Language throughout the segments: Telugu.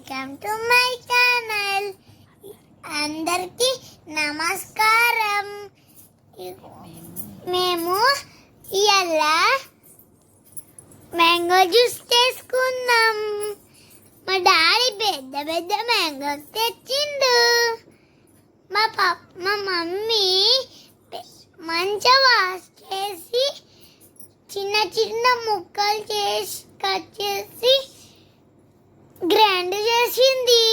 Welcome to my channel. అందరికీ నమస్కారం. మేము ఇవాళ మ్యాంగో జ్యూస్ చేసుకుందాం. మా డాడీ పెద్ద పెద్ద మ్యాంగో తెచ్చిండు. మా మమ్మీ మంచిగా వాష్ చేసి చిన్న చిన్న ముక్కలు చేసి కట్ చేసి గ్రైండ్ చేసింది.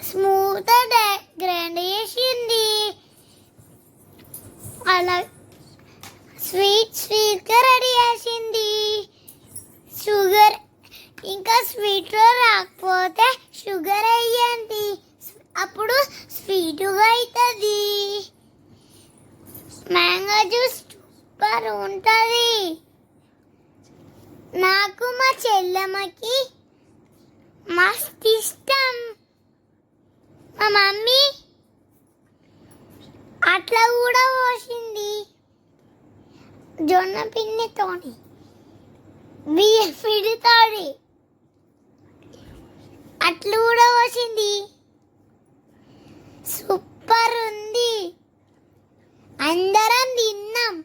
స్మూత్ గ్రైండ్ చేసింది. అలా స్వీట్గా రెడీ చేసింది. షుగర్ ఇంకా స్వీట్లో రాకపోతే షుగర్ వేయండి, అప్పుడు స్వీటుగా అవుతుంది. మ్యాంగో జ్యూస్ సూపర్ ఉంటుంది. నాకు మా చెల్లెమ్మకి మస్తు ఇష్టం. మా మమ్మీ అట్లా కూడా పోసింది జొన్న పిండితోని, బియ్యం పిండితోని అట్లా కూడా పోసింది. సూపర్ ఉంది. అందరం తిన్నాం.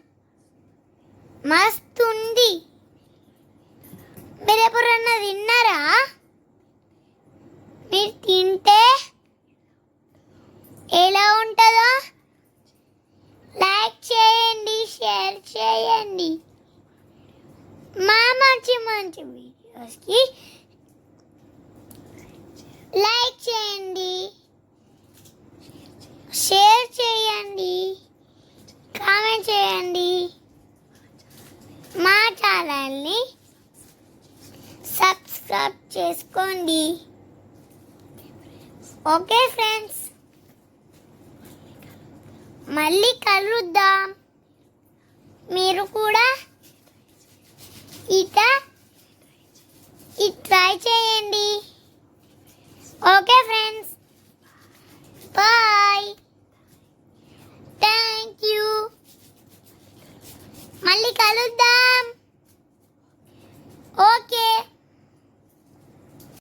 మస్తు ఉంది. మీరు ఎప్పుడన్నా తిన్నారా? మీరు తింటే ఎలా ఉంటుందో లైక్ చేయండి, షేర్ చేయండి. మా మంచి మంచి వీడియోస్కి లైక్ చేయండి, షేర్ చేయండి, కామెంట్ చేయండి. మా ఛానల్ని సబ్స్క్రైబ్ చేసుకోండి. ఓకే ఫ్రెండ్స్, మళ్ళీ కలుద్దాం. మీరు కూడా ఇది ట్రై చేయండి. Okay friends, bye. Thank you. మళ్ళీ కలుద్దాం.